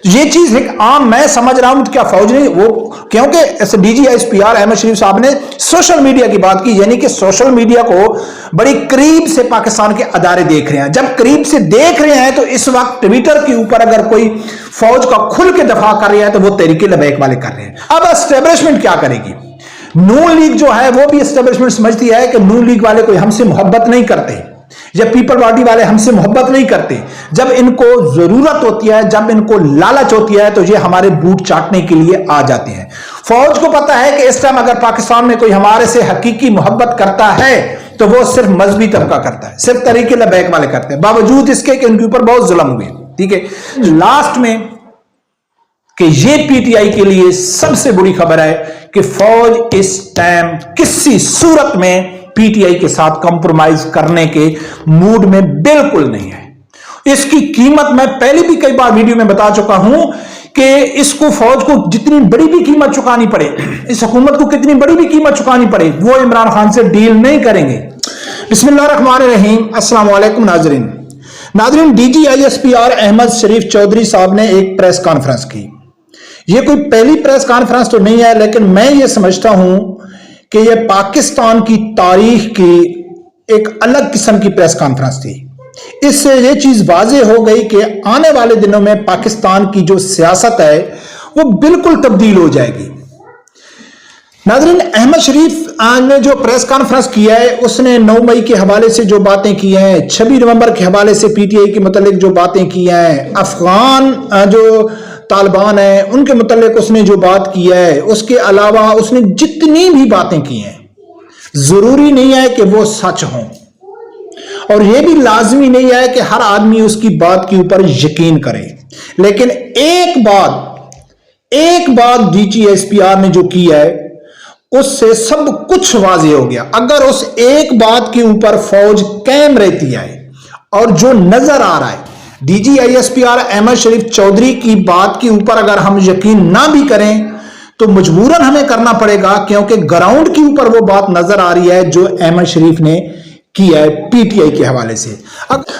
یہ چیز ایک عام میں سمجھ رہا ہوں کیا فوج نہیں وہ، کیونکہ D G S P R Ahmed Sharif sahab نے سوشل میڈیا کی بات کی، یعنی کہ سوشل میڈیا کو بڑی قریب سے پاکستان کے ادارے دیکھ رہے ہیں. جب قریب سے دیکھ رہے ہیں تو اس وقت ٹویٹر کے اوپر اگر کوئی فوج کا کھل کے دفاع کر رہا ہے تو وہ تحریک لبیک والے کر رہے ہیں. اب اسٹیبلشمنٹ کیا کرے گی؟ نون لیگ جو ہے وہ بھی اسٹیبلشمنٹ سمجھتی ہے کہ نون لیگ والے کوئی ہم سے محبت نہیں کرتے، یا پیپل پارٹی والے ہم سے محبت نہیں کرتے. جب ان کو ضرورت ہوتی ہے، جب ان کو لالچ ہوتی ہے تو یہ ہمارے بوٹ چاٹنے کے لیے آ جاتے ہیں. فوج کو پتا ہے کہ اس ٹائم اگر پاکستان میں کوئی ہمارے سے حقیقی محبت کرتا ہے تو وہ صرف مذہبی طبقہ کرتا ہے، صرف تحریک لبیک والے کرتے ہیں، باوجود اس کے کہ ان کے اوپر بہت ظلم ہوئے. ٹھیک ہے، لاسٹ میں کہ یہ پی ٹی آئی کے لیے سب سے بڑی خبر ہے کہ فوج اس ٹائم کسی صورت میں پی ٹی آئی کے ساتھ کمپرومائز کرنے کے موڈ میں بالکل نہیں ہے. اس کی قیمت میں پہلے بھی کئی بار ویڈیو میں بتا چکا ہوں کہ اس کو فوج کو جتنی بڑی بھی قیمت چکانی پڑے، اس حکومت کو کتنی بڑی بھی قیمت چکانی پڑے، وہ عمران خان سے ڈیل نہیں کریں گے. بسم اللہ الرحمن الرحیم. السلام علیکم ناظرین، D G I S P R Ahmed Sharif Chaudhry sahab نے ایک پریس کانفرنس کی. یہ کوئی پہلی پریس کانفرنس تو نہیں ہے، لیکن میں یہ سمجھتا ہوں کہ یہ پاکستان کی تاریخ کی ایک الگ قسم کی پریس کانفرنس تھی. اس سے یہ چیز واضح ہو گئی کہ آنے والے دنوں میں پاکستان کی جو سیاست ہے وہ بالکل تبدیل ہو جائے گی. ناظرین، احمد شریف نے جو پریس کانفرنس کیا ہے اس نے 9 مئی کے حوالے سے جو باتیں کی ہیں، 26 نومبر کے حوالے سے پی ٹی آئی کے متعلق جو باتیں کی ہیں، افغان جو طالبان ہیں ان کے متعلق اس نے جو بات کی ہے، اس کے علاوہ اس نے جتنی بھی باتیں کی ہیں ضروری نہیں ہے کہ وہ سچ ہوں، اور یہ بھی لازمی نہیں ہے کہ ہر آدمی اس کی بات کے اوپر یقین کرے. لیکن ایک بات D G S P R نے جو کی ہے اس سے سب کچھ واضح ہو گیا. اگر اس ایک بات کے اوپر فوج قائم رہتی ہے اور جو نظر آ رہا ہے D G I S P R Ahmed Sharif Chaudhry کی بات کے اوپر اگر ہم یقین نہ بھی کریں تو مجبوراً ہمیں کرنا پڑے گا، کیونکہ گراؤنڈ کے اوپر وہ بات نظر آ رہی ہے جو احمد شریف نے کی ہے پی ٹی آئی کے حوالے سے.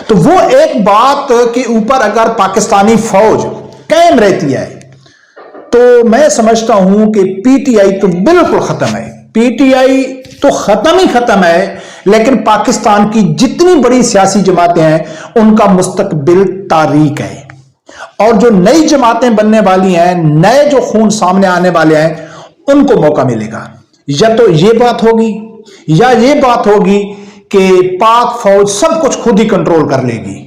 تو وہ ایک بات کے اوپر اگر پاکستانی فوج قائم رہتی ہے تو میں سمجھتا ہوں کہ پی ٹی آئی تو بالکل ختم ہے. پی ٹی آئی تو ختم ہے، لیکن پاکستان کی جتنی بڑی سیاسی جماعتیں ہیں ان کا مستقبل تاریک ہے. اور جو نئی جماعتیں بننے والی ہیں، نئے جو خون سامنے آنے والے ہیں، ان کو موقع ملے گا. یا تو یہ بات ہوگی یا یہ بات ہوگی کہ پاک فوج سب کچھ خود ہی کنٹرول کر لے گی.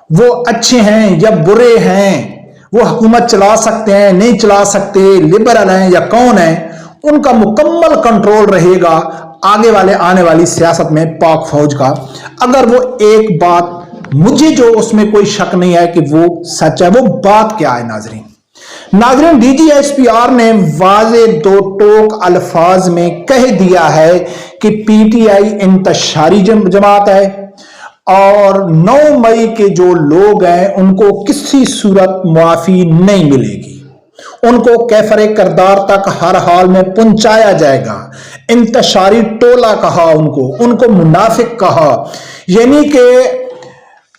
وہ اچھے ہیں یا برے ہیں، وہ حکومت چلا سکتے ہیں نہیں چلا سکتے، لبرل ہیں یا کون ہیں، ان کا مکمل کنٹرول رہے گا آنے والی سیاست میں پاک فوج کا. اگر وہ ایک بات مجھے جو اس میں کوئی شک نہیں ہے کہ وہ سچ ہے، وہ بات کیا ہے ناظرین D G S P R نے واضح 2 ٹوک الفاظ میں کہہ دیا ہے کہ پی ٹی آئی انتشاری جماعت ہے اور 9 مئی کے جو لوگ ہیں ان کو کسی صورت معافی نہیں ملے گی. ان کو کیفر کردار تک ہر حال میں پہنچایا جائے گا. انتشاری ٹولہ کہا ان کو منافق کہا. یعنی کہ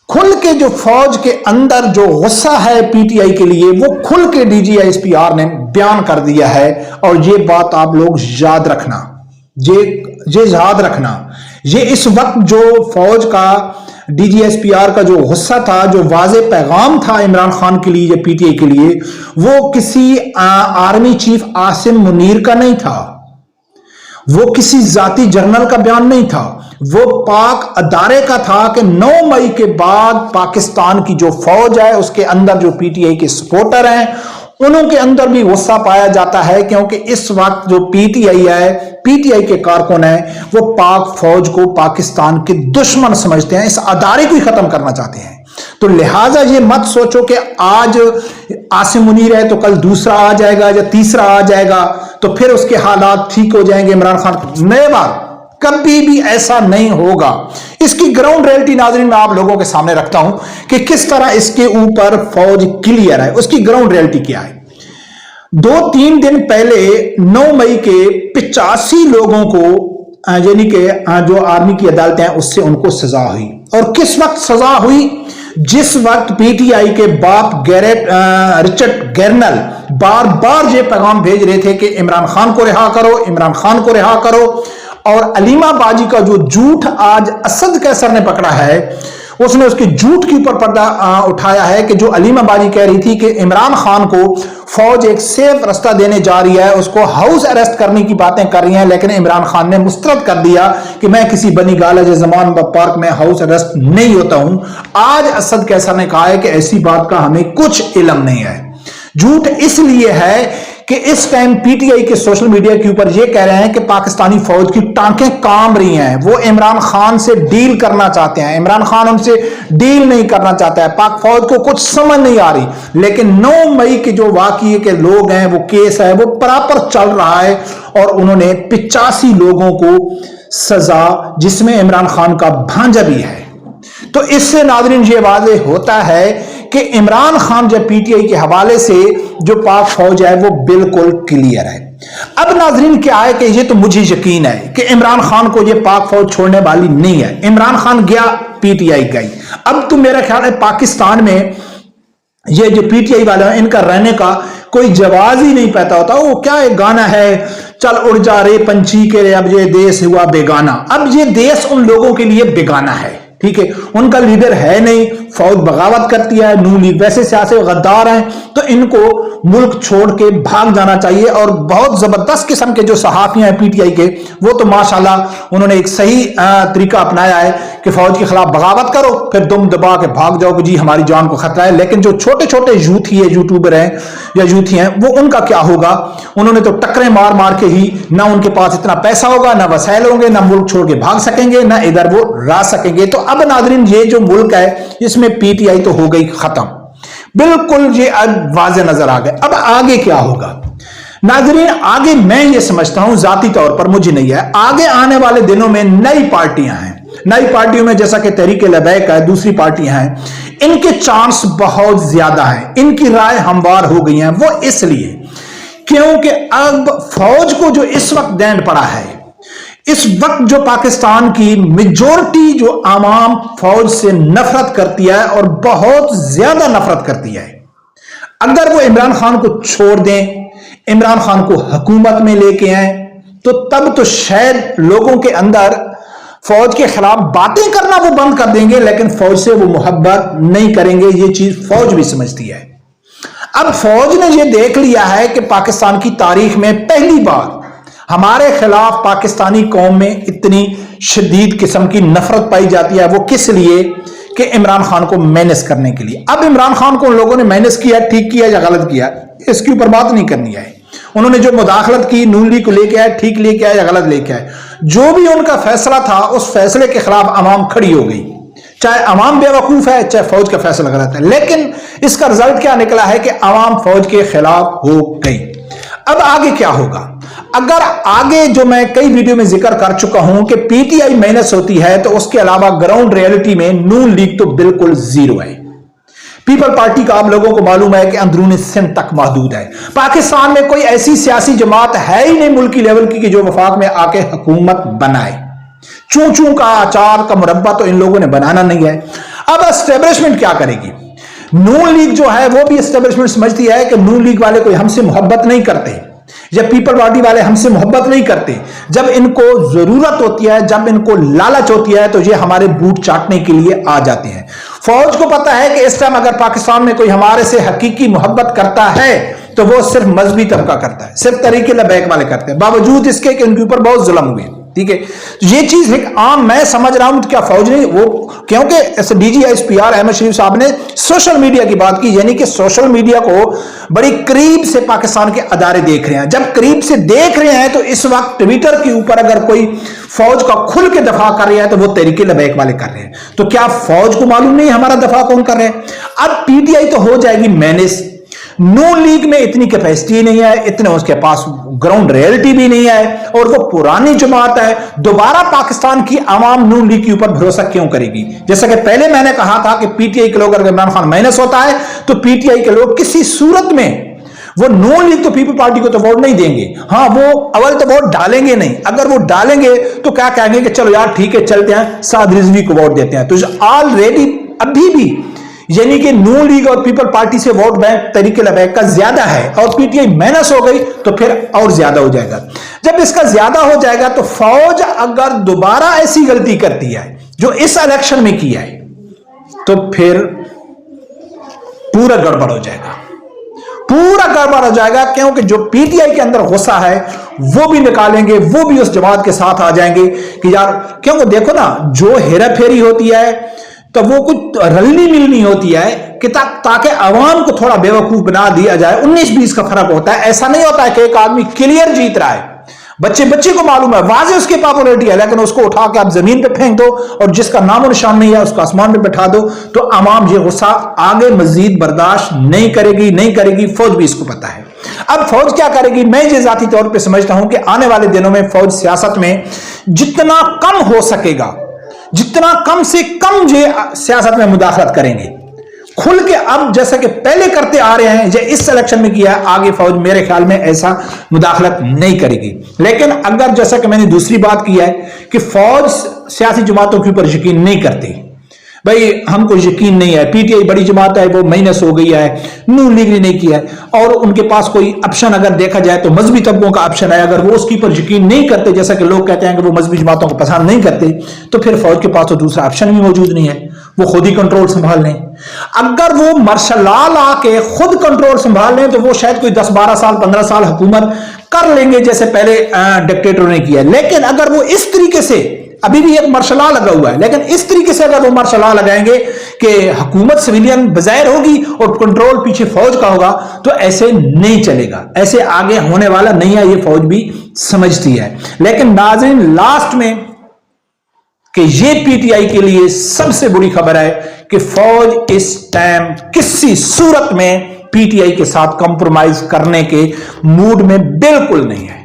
کھل کے جو فوج کے اندر جو غصہ ہے پی ٹی آئی کے لیے وہ کھل کے D G S P R نے بیان کر دیا ہے. اور یہ بات آپ لوگ یاد رکھنا، یہ اس وقت جو فوج کا D G S P R کا جو غصہ تھا، جو واضح پیغام تھا عمران خان کے لیے یا پی ٹی آئی کے لیے، وہ کسی آرمی چیف عاصم منیر کا نہیں تھا، وہ کسی ذاتی جنرل کا بیان نہیں تھا، وہ پاک ادارے کا تھا کہ 9 مئی کے بعد پاکستان کی جو فوج ہے اس کے اندر جو پی ٹی آئی کے سپورٹر ہیں انہوں کے اندر بھی غصہ پایا جاتا ہے، کیونکہ اس وقت جو پی ٹی آئی کے کارکن ہیں وہ پاک فوج کو پاکستان کے دشمن سمجھتے ہیں، اس ادارے کو ہی ختم کرنا چاہتے ہیں. تو لہٰذا یہ مت سوچو کہ آج عاصم منیر ہے تو کل دوسرا آ جائے گا یا تیسرا آ جائے گا تو پھر اس کے حالات ٹھیک ہو جائیں گے عمران خان. نئے بات کبھی بھی ایسا نہیں ہوگا. اس کی گراؤنڈ ریئلٹی ناظرین میں آپ لوگوں کے سامنے رکھتا ہوں کہ کس طرح اس کے اوپر فوج کلیئر ہے. اس کی گراؤنڈ ریئلٹی کیا ہے؟ 2-3 دن پہلے 9 مئی کے 85 لوگوں کو یعنی کہ جو آرمی کی عدالتیں ہیں اس سے ان کو سزا ہوئی. اور کس وقت سزا ہوئی؟ जिस वक्त पीटीआई के बाप रिचर्ड गैरनल बार बार ये पैगाम भेज रहे थे कि इमरान खान को रिहा करो, इमरान खान को रिहा करो, और अलीमा बाजी का जो झूठ आज असद कैसर ने पकड़ा है, उसने उसके झूठ के ऊपर पर्दा उठाया है कि जो अलीमा बाजी कह रही थी कि इमरान खान को फौज एक सेफ रास्ता देने जा रही है, उसको हाउस अरेस्ट करने की बातें कर रही हैं, लेकिन इमरान खान ने मुस्तरद कर दिया कि मैं किसी बनी गालज जमान पार्क में हाउस अरेस्ट नहीं होता हूं। आज असद कैसर ने कहा है कि ऐसी बात का हमें कुछ इल्म नहीं है। झूठ इसलिए है कि इस टाइम पीटीआई के सोशल मीडिया के ऊपर ये कह रहे हैं कि पाकिस्तानी फौज की टांकें काम रही हैं, वो इमरान खान से डील करना चाहते हैं, इमरान खान उनसे डील नहीं करना चाहता है, पाक फौज को कुछ समझ नहीं आ रही। लेकिन 9 मई के जो वाकये के लोग हैं, वो केस है, वो प्रॉपर चल रहा है, और उन्होंने 85 लोगों को सजा, जिसमें इमरान खान का भांजा भी है। तो इससे नाज़रीन ये वाज़ेह होता है कि इमरान खान जब पीटीआई के हवाले से जो पाक फौज है वो बिल्कुल क्लियर है। अब नाज़रीन क्या है कि ये तो मुझे यकीन है कि इमरान खान को ये पाक फौज छोड़ने वाली नहीं है। इमरान खान गया, पीटीआई गई। अब तो मेरा ख्याल है पाकिस्तान में ये जो पीटीआई वाले हैं, इनका रहने का कोई जवाब ही नहीं पैदा होता। वो क्या एक गाना है, चल उड़ जा रे पंछी के रे, अब ये देश हुआ बेगाना। अब ये देश उन लोगों के लिए बेगाना है, ठीक है, उनका लीडर है नहीं, फौज बगावत करती है, नून लीग वैसे सियासी गद्दार हैं, तो इनको मुल्क छोड़ के भाग जाना चाहिए। और बहुत जबरदस्त किस्म के जो सहाफी हैं पीटीआई के, वो तो माशाल्लाह उन्होंने एक सही तरीका अपनाया है कि फौज के खिलाफ बगावत करो, फिर दुम दबा के भाग जाओ कि जी हमारी जान को खतरा है। लेकिन जो छोटे छोटे यूथी है, यूट्यूबर हैं या यूथी हैं, वो उनका क्या होगा? उन्होंने तो टक्करें मार मार के ही, ना उनके पास इतना पैसा होगा, ना वसैल होंगे, ना मुल्क छोड़ के भाग सकेंगे, ना इधर वो रह सकेंगे। तो अब नाज़रीन ये जो मुल्क है इसमें पीटीआई तो हो गई खत्म, बिल्कुल ये अब वाज़े नजर आ गए। अब आगे क्या होगा नाज़रीन? आगे मैं ये समझता हूं, जाती तौर पर मुझे नहीं है, आगे आने वाले दिनों में नई पार्टियां हैं, नई पार्टियों में जैसा कि तहरीक लबैक है, दूसरी पार्टियां हैं, इनके चांस बहुत ज्यादा हैं, इनकी राय हमवार हो गई हैं। वो इसलिए क्योंकि अब फौज को जो इस वक्त दैंड पड़ा है, इस वक्त जो पाकिस्तान की मेजॉरिटी जो आवाम फौज से नफरत करती है और बहुत ज्यादा नफरत करती है, अगर वो इमरान खान को छोड़ दें, इमरान खान को हुकूमत में लेके आए, तो तब तो शायद लोगों के अंदर फौज के खिलाफ बातें करना वो बंद कर देंगे, लेकिन फौज से वो मोहब्बत नहीं करेंगे। ये चीज फौज भी समझती है। अब फौज ने ये देख लिया है कि पाकिस्तान की तारीख में पहली बार हमारे खिलाफ पाकिस्तानी कौम में इतनी शदीद किस्म की नफरत पाई जाती है। वो किस लिए? कि इमरान खान को मैनेज करने के लिए। अब इमरान खान को उन लोगों ने मैनेज किया, ठीक किया या गलत किया, इसके ऊपर बात नहीं करनी है। उन्होंने जो मुदाखलत की, नून लीग को लेके आए, ठीक लेके आए या गलत लेके आए, जो भी उनका फैसला था उस फैसले के खिलाफ अवाम खड़ी हो गई। चाहे अवाम बेवकूफ है, चाहे फौज का फैसला गलत है, लेकिन इसका रिजल्ट क्या निकला है कि अवाम फौज के खिलाफ हो गई। अब आगे क्या होगा? अगर आगे जो मैं कई वीडियो में जिक्र कर चुका हूं कि पीटीआई माइनस होती है, तो उसके अलावा ग्राउंड रियलिटी में नून लीग तो बिल्कुल जीरो है। पीपल पार्टी का आप लोगों को मालूम है कि अंदरूनी सिंध तक महदूद है। पाकिस्तान में कोई ऐसी सियासी जमात है ही नहीं मुल्की लेवल की कि जो वफाक में आके हुकूमत बनाए। चूं चूं का अचार का मुरब्बा तो इन लोगों ने बनाना नहीं है। अब एस्टेब्लिशमेंट क्या करेगी? नून लीग जो है वो भी एस्टेब्लिशमेंट समझती है कि नून लीग वाले कोई हमसे मोहब्बत नहीं करते, जब पीपल पार्टी वाले हमसे मोहब्बत नहीं करते, जब इनको जरूरत होती है, जब इनको लालच होती है, तो ये हमारे बूट चाटने के लिए आ जाते हैं। फौज को पता है कि इस टाइम अगर पाकिस्तान में कोई हमारे से हकीकी मोहब्बत करता है तो वो सिर्फ मजहबी तबका करता है, सिर्फ तरीके लबैक वाले करते हैं, बावजूद इसके कि उनके ऊपर बहुत जुल्म हुए। ठीक है, तो ये चीज एक आम, मैं समझ रहा हूं क्या फौज नहीं वो, क्योंकि DGISPR अहमद शरीफ साहब ने सोशल मीडिया की बात की, यानी कि सोशल मीडिया को बड़ी करीब से पाकिस्तान के अदारे देख रहे हैं। जब करीब से देख रहे हैं तो इस वक्त ट्विटर के ऊपर अगर कोई फौज का खुल के दफा कर रहा है तो वो तरीके लबैक वाले कर रहे हैं। तो क्या फौज को मालूम नहीं हमारा दफा कौन कर रहे हैं? अब पीटीआई तो हो जाएगी मैनेज, नून लीग में इतनी कैपेसिटी नहीं है, इतने उसके पास ग्राउंड रियलिटी भी नहीं है, और वो पुरानी जमात है। दोबारा पाकिस्तान की आवाम नून लीग के ऊपर भरोसा क्यों करेगी? जैसा कि पहले मैंने कहा था कि पीटीआई के लोग, अगर इमरान खान माइनस होता है तो पीटीआई के लोग किसी सूरत में, वो नून लीग तो पीपल पार्टी को तो वोट नहीं देंगे, हाँ वो अवल तो वोट डालेंगे नहीं। अगर वो डालेंगे तो क्या कहेंगे कि चलो यार ठीक है चलते हैं, साद रिजवी को वोट देते हैं। तो ऑलरेडी अभी भी यानी कि नून लीग और पीपल पार्टी से वोट बैंक तरीके लबैक का ज्यादा है और पीटीआई माइनस हो गई तो फिर और ज्यादा हो जाएगा। जब इसका ज्यादा हो जाएगा तो फौज अगर दोबारा ऐसी गलती करती है जो इस इलेक्शन में किया है तो फिर पूरा गड़बड़ हो जाएगा, पूरा गड़बड़ हो जाएगा, क्योंकि जो पीटीआई के अंदर गुस्सा है वो भी निकालेंगे, वो भी उस जमात के साथ आ जाएंगे कि यार, क्योंकि देखो ना, जो हेरा फेरी होती है तो वो कुछ रलनी मिलनी होती है कि ताकि आवाम को थोड़ा बेवकूफ बना दिया जाए। 19-20 का फर्क होता है। ऐसा नहीं होता है कि एक आदमी क्लियर जीत रहा है, बच्चे को मालूम है वाजे उसकी पॉपुलैरिटी है, लेकिन उसको उठा के आप जमीन पे फेंक दो और जिसका नामो निशान नहीं है उसको आसमान पे बैठा दो, तो आवाम ये गुस्सा आगे मजीद बर्दाश्त नहीं करेगी। फौज भी इसको पता है। अब फौज क्या करेगी, मैं ये जाती तौर पे समझता हूं कि आने वाले दिनों में फौज सियासत में जितना कम हो सकेगा, जितना कम से कम ये सियासत में मुदाखलत करेंगे खुल के। अब जैसा कि पहले करते आ रहे हैं, ये इस सिलेक्शन में किया है, आगे फौज मेरे ख्याल में ऐसा मुदाखलत नहीं करेगी। लेकिन अगर जैसा कि मैंने दूसरी बात की है कि फौज सियासी जमातों के ऊपर यकीन नहीं करती, भाई हमको यकीन नहीं है, पीटीआई बड़ी जमात है वो माइनस हो गई है, नून लीग ने नहीं किया है, और उनके पास कोई ऑप्शन अगर देखा जाए तो मजहबी तबकों का ऑप्शन है, अगर वो उसके ऊपर यकीन नहीं करते, जैसा कि लोग कहते हैं कि वो मजहबी जमातों को पसंद नहीं करते, तो फिर फौज के पास तो दूसरा ऑप्शन भी मौजूद नहीं है, वो खुद ही कंट्रोल संभाल लें। अगर वो मार्शल लॉ आके खुद कंट्रोल संभाल लें तो वो शायद कोई 10-12 साल 15 साल हुकूमत कर लेंगे जैसे पहले डिक्टेटरों ने किया। लेकिन अगर वो इस तरीके से, अभी भी एक मार्शल लॉ लगा हुआ है, लेकिन इस तरीके से अगर वो मार्शल लॉ लगाएंगे कि हुकूमत सिविलियन बजायर होगी और कंट्रोल पीछे फौज का होगा, तो ऐसे नहीं चलेगा, ऐसे आगे होने वाला नहीं है, ये फौज भी समझती है। लेकिन नाज़रीन, लास्ट में कि ये पीटीआई के लिए सबसे बुरी खबर है कि फौज इस टाइम किसी सूरत में पीटीआई के साथ कंप्रोमाइज करने के मूड में बिल्कुल नहीं है।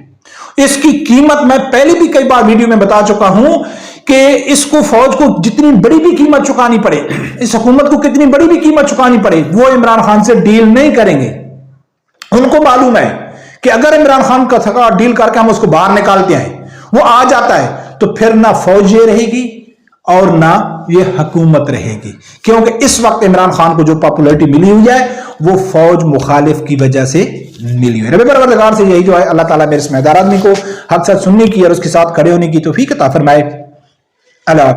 इसकी कीमत मैं पहले भी कई बार वीडियो में बता चुका हूं कि इसको, फौज को जितनी बड़ी भी कीमत चुकानी पड़े, इस हुकूमत को कितनी बड़ी भी कीमत चुकानी पड़े, वो इमरान खान से डील नहीं करेंगे। उनको मालूम है कि अगर इमरान खान का थका डील करके हम उसको बाहर निकालते हैं, वो आ जाता है, तो फिर ना फौज ये रहेगी और ना ये हुकूमत रहेगी, क्योंकि इस वक्त इमरान खान को जो पॉपुलैरिटी मिली हुई है वो फौज मुखालिफ की वजह से मिली हुई है। रब्बे परवरदिगार से यही जो है, अल्लाह ताला मेरे समझदार आदमी को हक सच सुनने की और उसके साथ खड़े होने की तौफीक अता फरमाए। अल्लाह।